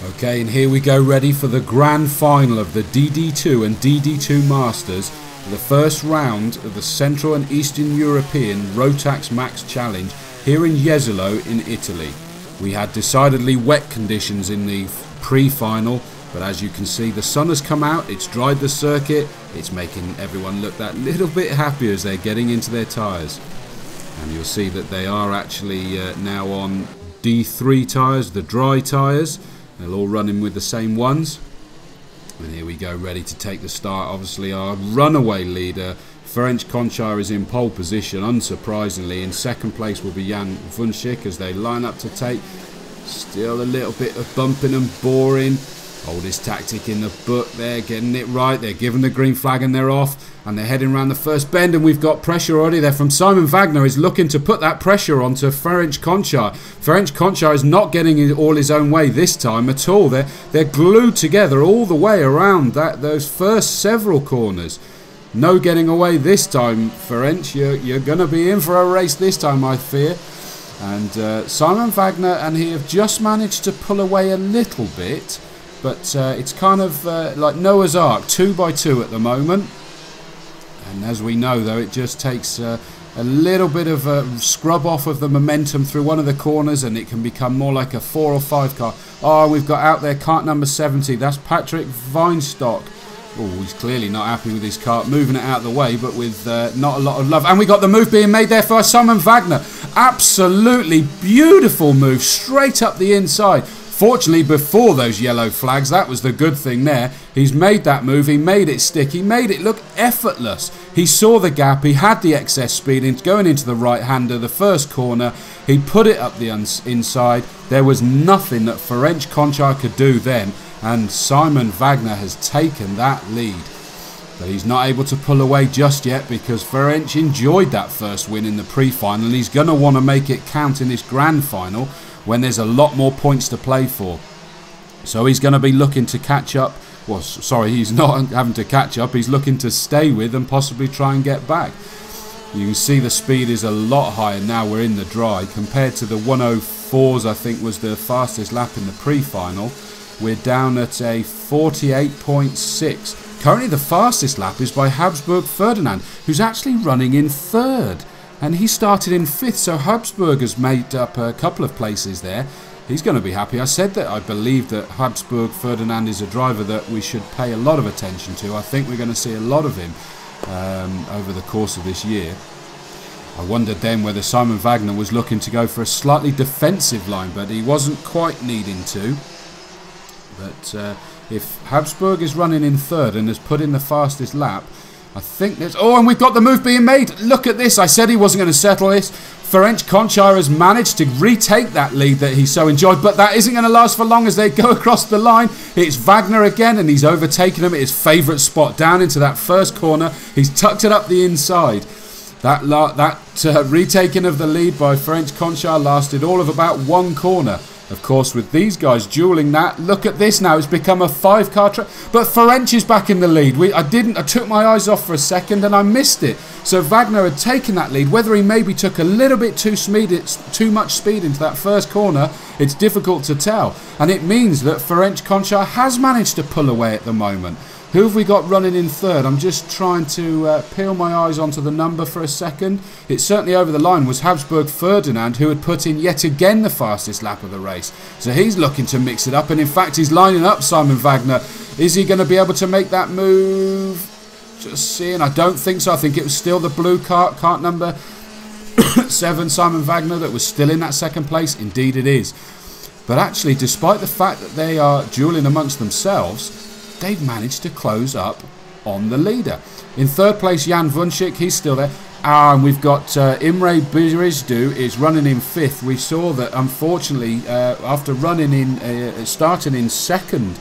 Okay, and here we go, ready for the grand final of the DD2 and DD2 Masters, the first round of the Central and Eastern European Rotax Max Challenge here in Jesolo in Italy. We had decidedly wet conditions in the pre-final, but as you can see, the sun has come out, it's dried the circuit, it's making everyone look that little bit happier as they're getting into their tyres. And you'll see that they are actually now on D3 tyres, the dry tyres. They're all running with the same ones. And here we go, ready to take the start. Obviously our runaway leader, Ferenc Konchar, is in pole position, unsurprisingly. In second place will be Jan Vunschik as they line up to take. Still a little bit of bumping and boring. Oldest tactic in the book there, getting it right. They're given the green flag and they're off. And they're heading around the first bend, and we've got pressure already there from Simon Wagner. Is looking to put that pressure onto Ferenc Konchar. Ferenc Konchar is not getting it all his own way this time at all. They're glued together all the way around those first several corners. No getting away this time, Ferenc. You're going to be in for a race this time, I fear. And Simon Wagner and he have just managed to pull away a little bit, but it's kind of like Noah's Ark, 2 by 2 at the moment. And as we know, though, it just takes a little bit of a scrub off of the momentum through one of the corners, and it can become more like a 4 or 5 car. Oh, we've got out there kart number 70. That's Patrick Weinstock. Oh, he's clearly not happy with his kart, moving it out of the way, but with not a lot of love. And we got the move being made there for Simon Wagner. Absolutely beautiful move, straight up the inside. Fortunately, before those yellow flags, that was the good thing there. He's made that move, he made it stick, he made it look effortless. He saw the gap, he had the excess speed going into the right-hander, the first corner. He put it up the inside. There was nothing that Ferenc Konchar could do then, and Simon Wagner has taken that lead. But he's not able to pull away just yet because Ferenc enjoyed that first win in the pre-final, and he's going to want to make it count in this grand final when there's a lot more points to play for. So he's going to be looking to catch up. Well, sorry, he's not having to catch up. He's looking to stay with and possibly try and get back. You can see the speed is a lot higher now we're in the dry. Compared to the 104s, I think was the fastest lap in the pre-final. We're down at a 48.6. Currently the fastest lap is by Habsburg Ferdinand, who's actually running in third. And he started in 5th, so Habsburg has made up a couple of places there. He's going to be happy. I said that I believe that Habsburg Ferdinand is a driver that we should pay a lot of attention to. I think we're going to see a lot of him over the course of this year. I wondered then whether Simon Wagner was looking to go for a slightly defensive line, but he wasn't quite needing to. But if Habsburg is running in third and has put in the fastest lap, I think there's... Oh, and we've got the move being made. Look at this. I said he wasn't going to settle this. Ferenc Konchar has managed to retake that lead that he so enjoyed, but that isn't going to last for long as they go across the line. It's Wagner again, and he's overtaken him at his favourite spot, down into that first corner. He's tucked it up the inside. That retaking of the lead by Ferenc Konchar lasted all of about 1 corner. Of course, with these guys duelling that, look at this now. It's become a 5-car track. But Ferenc is back in the lead. I took my eyes off for a second and I missed it. So Wagner had taken that lead. Whether he maybe took a little bit too much speed into that first corner, it's difficult to tell. And it means that Ferenc Konchar has managed to pull away at the moment. Who have we got running in third? I'm just trying to peel my eyes onto the number for a second. It certainly over the line was Habsburg Ferdinand, who had put in yet again the fastest lap of the race. So he's looking to mix it up, and in fact he's lining up Simon Wagner. Is he going to be able to make that move? Just seeing, I don't think so. I think it was still the blue kart number 7, Simon Wagner, that was still in that second place. Indeed it is. But actually, despite the fact that they are dueling amongst themselves, they've managed to close up on the leader. In third place, Jan Vunschik, he's still there. And we've got Imre Birizdu is running in 5th. We saw that, unfortunately, after running in, starting in 2nd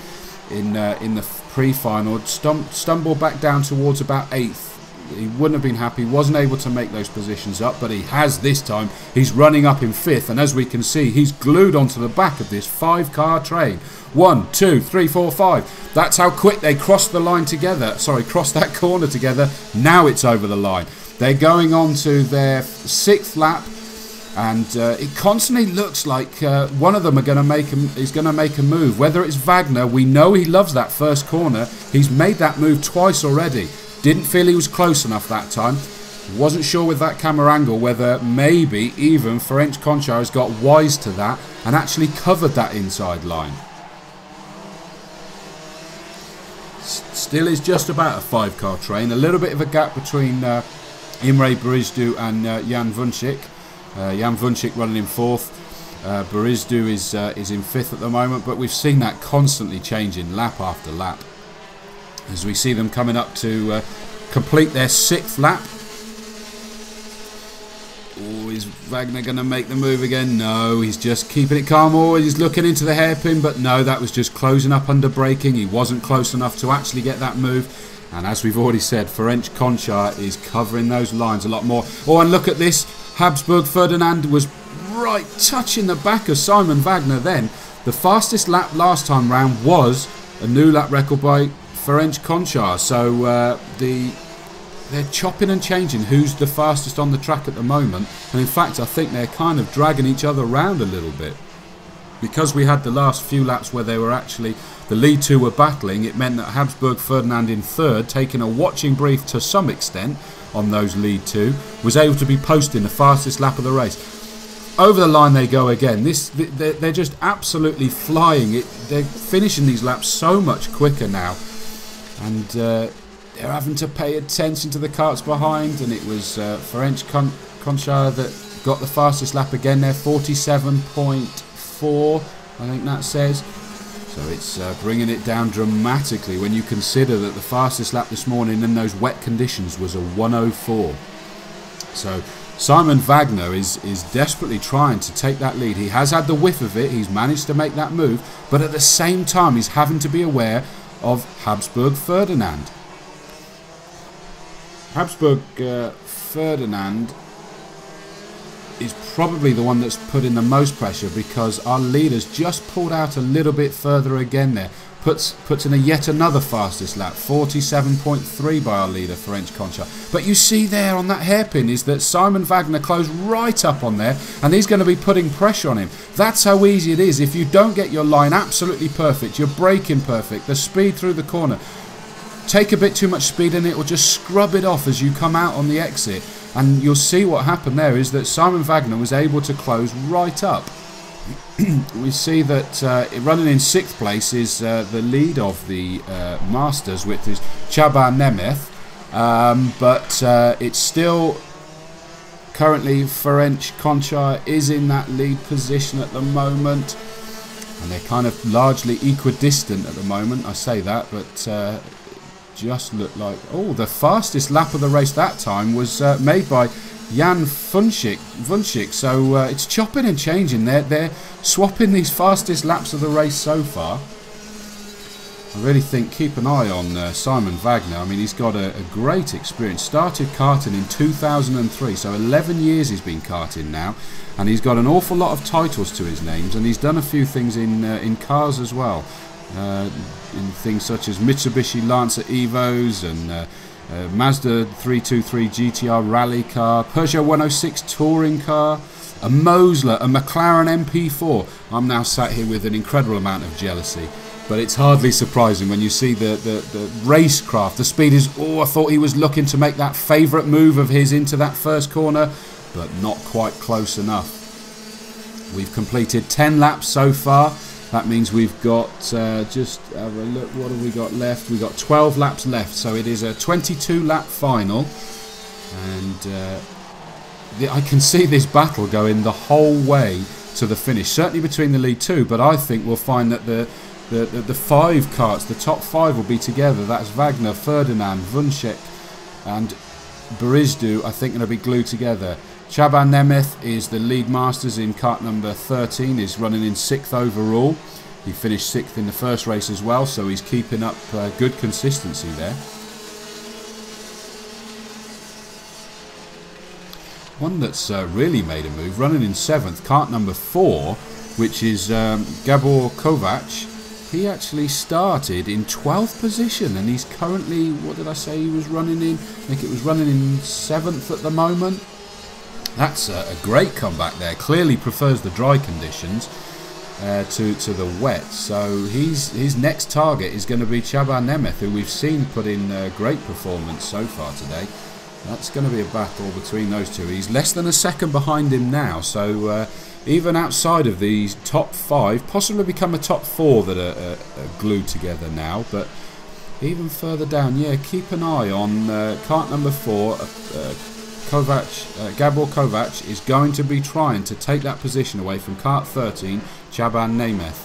in the pre-final, stumbled back down towards about 8th. He wouldn't have been happy, wasn't able to make those positions up, but he has this time. He's running up in 5th, and as we can see, he's glued onto the back of this 5-car train. 1, 2, 3, 4, 5. That's how quick they crossed the line together. Sorry, crossed that corner together. Now it's over the line. They're going on to their 6th lap. And it constantly looks like one of them is going to make a move. Whether it's Wagner, we know he loves that first corner. He's made that move twice already. Didn't feel he was close enough that time. Wasn't sure with that camera angle whether maybe even Ferenc Conchar has got wise to that and actually covered that inside line. Still is just about a 5-car train. A little bit of a gap between Imre Barizdu and Jan Vuncic. Jan Vuncic running in 4th. Barizdu is in 5th at the moment, but we've seen that constantly changing lap after lap as we see them coming up to complete their 6th lap. Oh, is Wagner going to make the move again? No, he's just keeping it calm. Oh, he's looking into the hairpin, but no, that was just closing up under braking. He wasn't close enough to actually get that move. And as we've already said, Ferenc Conchar is covering those lines a lot more. Oh, and look at this. Habsburg Ferdinand was right touching the back of Simon Wagner then. The fastest lap last time round was a new lap record by Ferenc Conchar. So they're chopping and changing who's the fastest on the track at the moment. And in fact, I think they're kind of dragging each other around a little bit. Because we had the last few laps where they were actually, the lead two were battling, it meant that Habsburg Ferdinand in 3rd, taking a watching brief to some extent on those lead two, was able to be posting the fastest lap of the race. Over the line they go again. They're just absolutely flying it. They're finishing these laps so much quicker now. And they're having to pay attention to the karts behind, and it was Ferenc Conchar that got the fastest lap again there, 47.4 I think that says. So it's bringing it down dramatically when you consider that the fastest lap this morning in those wet conditions was a 104. So Simon Wagner is desperately trying to take that lead. He has had the whiff of it, he's managed to make that move, but at the same time he's having to be aware of Habsburg Ferdinand. Habsburg Ferdinand is probably the one that's put in the most pressure, because our leader's just pulled out a little bit further again there. Puts in a yet another fastest lap, 47.3 by our leader, Ferenc Conchar. But you see there on that hairpin is that Simon Wagner closed right up on there, and he's going to be putting pressure on him. That's how easy it is. If you don't get your line absolutely perfect, your braking perfect, the speed through the corner, take a bit too much speed and it will just scrub it off as you come out on the exit. And you'll see what happened there is that Simon Wagner was able to close right up. We see that running in 6th place is the lead of the Masters, which is Csaba Nemeth. But it's still currently Ferenc Conchar is in that lead position at the moment. And they're kind of largely equidistant at the moment. I say that, but just look like... Oh, the fastest lap of the race that time was made by Jan Vuncic. So it's chopping and changing. They're swapping these fastest laps of the race so far. I really think keep an eye on Simon Wagner. I mean, he's got a great experience. Started karting in 2003, so 11 years he's been karting now. And he's got an awful lot of titles to his names, and he's done a few things in cars as well. In things such as Mitsubishi Lancer Evos and Mazda 323 GTR rally car, Peugeot 106 touring car, a Mosler, a McLaren MP4. I'm now sat here with an incredible amount of jealousy, but it's hardly surprising when you see the racecraft. The speed is, oh, I thought he was looking to make that favourite move of his into that first corner, but not quite close enough. We've completed 10 laps so far. That means we've got, just have a look, what have we got left? We've got 12 laps left, so it is a 22 lap final. And I can see this battle going the whole way to the finish, certainly between the lead two, but I think we'll find that the 5 karts, the top 5 will be together. That's Wagner, Ferdinand, Vuncic and Barizdu, I think, going to be glued together. Csaba Nemeth is the lead Masters in kart number 13, is running in 6th overall. He finished 6th in the first race as well, so he's keeping up good consistency there. One that's really made a move, running in 7th, kart number 4, which is Gabor Kovac. He actually started in 12th position, and he's currently, what did I say he was running in? I think it was running in 7th at the moment. That's a great comeback there. Clearly prefers the dry conditions to the wet. So his next target is going to be Csaba Nemeth, who we've seen put in a great performance so far today. That's going to be a battle between those two. He's less than a second behind him now, so even outside of these top 5, possibly become a top 4 that are glued together now, but even further down, yeah, keep an eye on cart number 4. Gabor Kovac is going to be trying to take that position away from cart 13, Csaba Nemeth.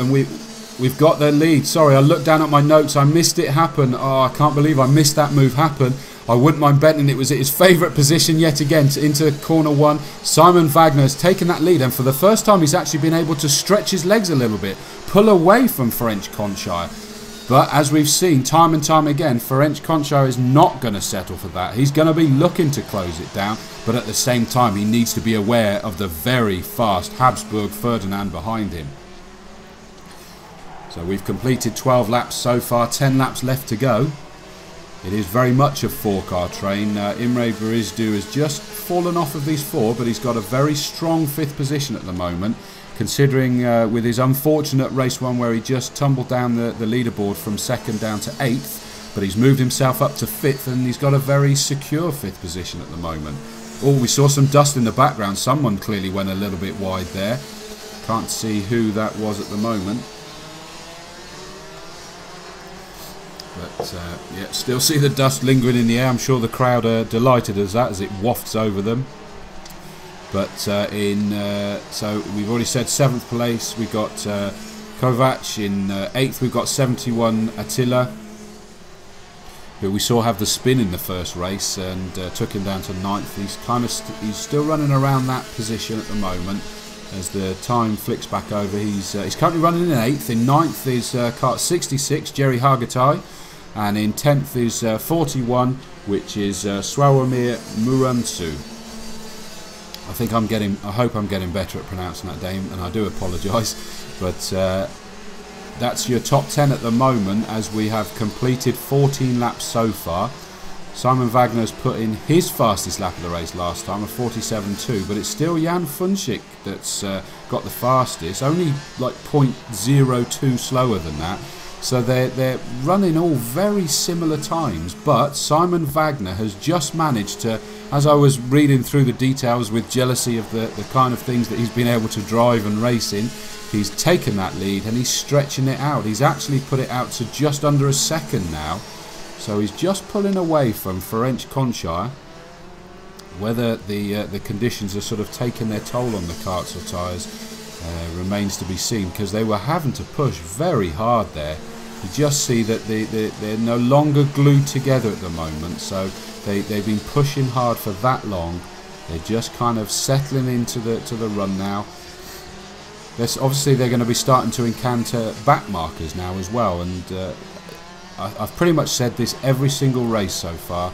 And we've got their lead. Sorry, I looked down at my notes. I missed it happen. Oh, I can't believe I missed that move happen. I wouldn't mind betting it was his favourite position yet again into corner 1. Simon Wagner has taken that lead, and for the first time he's actually been able to stretch his legs a little bit, pull away from Ferenc Conchire. But as we've seen time and time again, Ferenc Conchire is not going to settle for that. He's going to be looking to close it down, but at the same time he needs to be aware of the very fast Habsburg Ferdinand behind him. So we've completed 12 laps so far, 10 laps left to go. It is very much a 4-car train. Imre Berizdu has just fallen off of these 4, but he's got a very strong 5th position at the moment, considering with his unfortunate race 1 where he just tumbled down the leaderboard from 2nd down to 8th, but he's moved himself up to 5th, and he's got a very secure 5th position at the moment. Oh, we saw some dust in the background. Someone clearly went a little bit wide there. Can't see who that was at the moment. But yeah, still see the dust lingering in the air. I'm sure the crowd are delighted as it wafts over them. But so we've already said 7th place. We've got Kovac. In 8th we've got 71 Attila, who we saw have the spin in the first race and took him down to 9th. He's still running around that position at the moment. As the time flicks back over, he's currently running in 8th. In 9th is cart 66, Jerry Hargitai, and in 10th is 41, which is Sławomir Murancu. I hope I'm getting better at pronouncing that name, and I do apologise. But that's your top 10 at the moment, as we have completed 14 laps so far. Simon Wagner's put in his fastest lap of the race last time, a 47.2, but it's still Jan Funchik that's got the fastest, only like 0.02 slower than that. So they're running all very similar times, but Simon Wagner has just managed to, as I was reading through the details with jealousy of the kind of things that he's been able to drive and race in, he's taken that lead and he's stretching it out. He's actually put it out to just under a second now. So he's just pulling away from Ferenc Conchire. Whether the conditions are sort of taking their toll on the carts or tyres remains to be seen, because they were having to push very hard there. You just see that they're no longer glued together at the moment, so they've been pushing hard for that long. They're just kind of settling into the run now. Obviously they're going to be starting to encounter back markers now as well, and I've pretty much said this every single race so far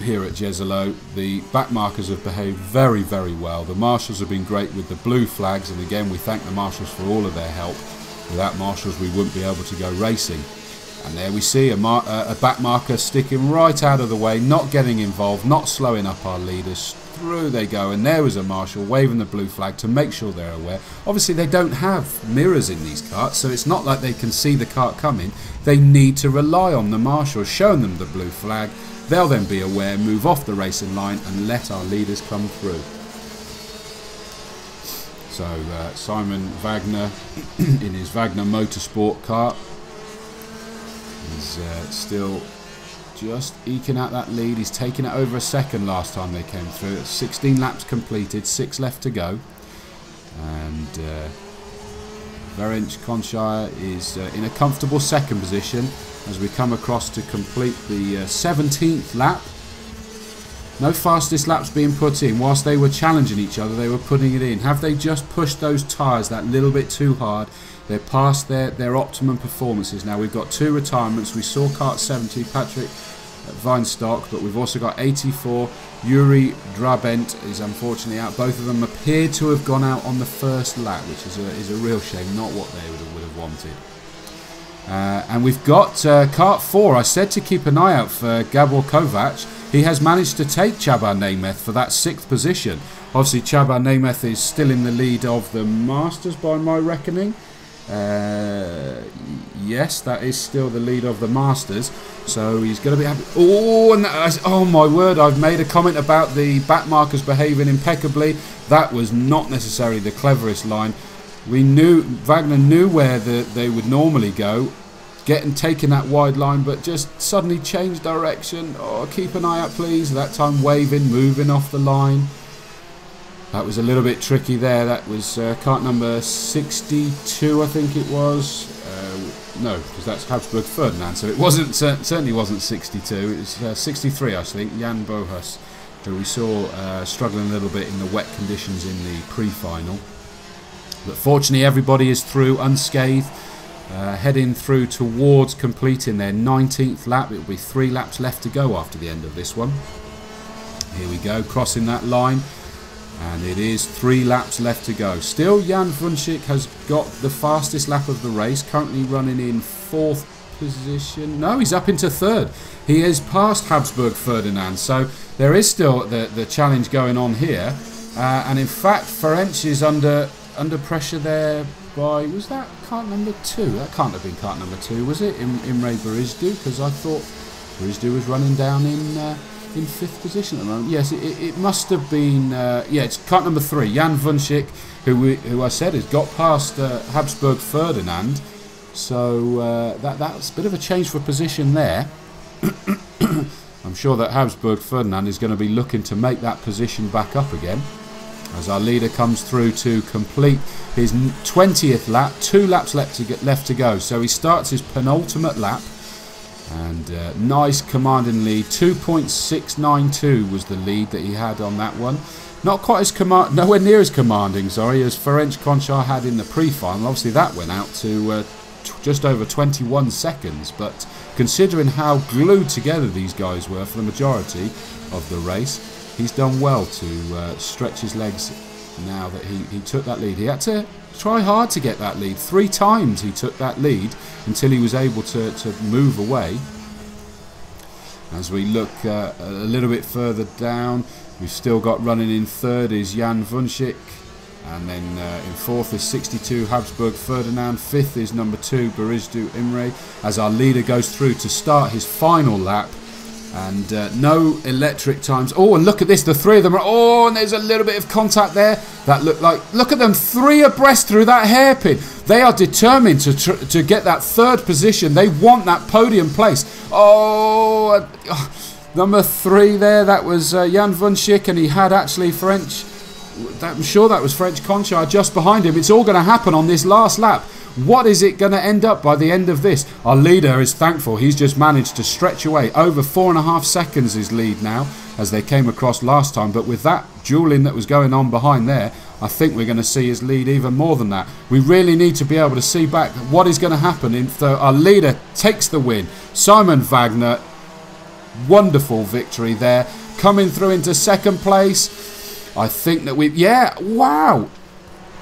here at Jesolo. The back markers have behaved very, very well. The marshals have been great with the blue flags, and again we thank the marshals for all of their help. Without marshals we wouldn't be able to go racing. And there we see a back marker sticking right out of the way, not getting involved, not slowing up our leaders. Through they go, and there was a marshal waving the blue flag to make sure they're aware. Obviously they don't have mirrors in these carts, so it's not like they can see the cart coming. They need to rely on the marshal showing them the blue flag. They'll then be aware, move off the racing line and let our leaders come through. So Simon Wagner in his Wagner Motorsport kart is still just eking out that lead. He's taken it over a second last time they came through. 16 laps completed, 6 left to go. And Ferenc Conchire is in a comfortable second position as we come across to complete the 17th lap. No fastest laps being put in. Whilst they were challenging each other, they were putting it in. Have they just pushed those tyres that little bit too hard? They're past their optimum performances now. We've got 2 retirements. We saw kart 70, Patrick Weinstock, but we've also got 84. Yuri Drabent is unfortunately out. Both of them appear to have gone out on the first lap, which is a real shame. Not what they would have wanted. And we've got kart 4. I said to keep an eye out for Gabor Kovac. He has managed to take Csaba Nemeth for that 6th position. Obviously, Csaba Nemeth is still in the lead of the Masters by my reckoning. Yes, that is still the lead of the Masters. So he's going to be happy. Oh, and oh my word, I've made a comment about the back markers behaving impeccably. That was not necessarily the cleverest line. Wagner knew where they would normally go, taking that wide line, but just suddenly changed direction. Oh, keep an eye out, please. That time waving, moving off the line. That was a little bit tricky there. That was kart number 62, I think it was. No, because that's Habsburg Ferdinand, so it wasn't. Certainly wasn't 62. It was 63, I think. Jan Bohus, who we saw struggling a little bit in the wet conditions in the pre-final. But fortunately, everybody is through unscathed, heading through towards completing their 19th lap. It will be 3 laps left to go after the end of this one. Here we go, crossing that line. And it is 3 laps left to go. Still, Jan Vuncic has got the fastest lap of the race, currently running in 4th position. No, he's up into 3rd. He has passed Habsburg Ferdinand, so there is still the challenge going on here. And in fact, Ferenc is under pressure there by, was that kart number 2? That can't have been kart number 2, was it? Imre Barizdu, because I thought Barizdu was running down in 5th position at the moment. Yes, it must have been. Yeah, it's kart number 3. Jan Vuncic, who I said has got past Habsburg Ferdinand. So that's a bit of a change for position there. I'm sure that Habsburg Ferdinand is going to be looking to make that position back up again, as our leader comes through to complete his 20th lap. 2 laps left to go. So he starts his penultimate lap. And nice commanding lead. 2.692 was the lead that he had on that one. Not quite as nowhere near as commanding, sorry, as Ferenc Konchar had in the pre-final. Obviously that went out to just over 21 seconds. But considering how glued together these guys were for the majority of the race, he's done well to stretch his legs now that he took that lead. He had to try hard to get that lead. 3 times he took that lead until he was able to move away. As we look a little bit further down, we've still got running in 3rd is Jan Vuncic, and then in 4th is 62 Habsburg Ferdinand. 5th is number 2 Barizdu Imre, as our leader goes through to start his final lap. And no electric times. Oh, and look at this. The 3 of them are... Oh, and there's a little bit of contact there. That looked like... Look at them. 3 abreast through that hairpin. They are determined to get that 3rd position. They want that podium place. Oh, number 3 there. That was Jan Vuncic. And he had actually French... I'm sure that was Ferenc Konchar just behind him. It's all going to happen on this last lap. What is it going to end up by the end of this? Our leader is thankful. He's just managed to stretch away. Over 4.5 seconds his lead now, as they came across last time. But with that dueling that was going on behind there, I think we're going to see his lead even more than that. We really need to be able to see back what is going to happen if our leader takes the win. Simon Wagner, wonderful victory there. Coming through into 2nd place. I think that yeah, wow.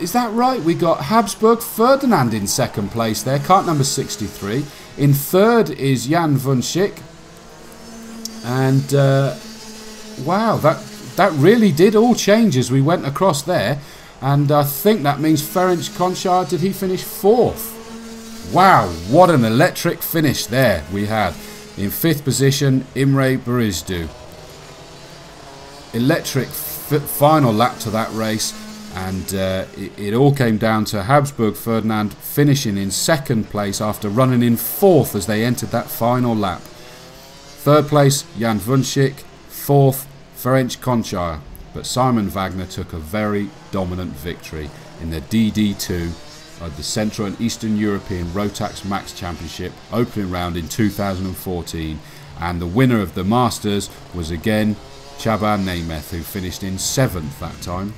Is that right? We got Habsburg Ferdinand in 2nd place there, kart number 63. In 3rd is Jan Vuncic. And wow, that really did all change as we went across there. And I think that means Ferenc Konchar, did he finish 4th? Wow, what an electric finish there we had. In 5th position, Imre Barizdu. Electric final lap to that race. And it all came down to Habsburg Ferdinand finishing in 2nd place after running in 4th as they entered that final lap. 3rd place, Jan Vuncic. 4th, Ferenc Konchar. But Simon Wagner took a very dominant victory in the DD2 of the Central and Eastern European Rotax Max Championship opening round in 2014. And the winner of the Masters was again Csaba Nemeth, who finished in 7th that time.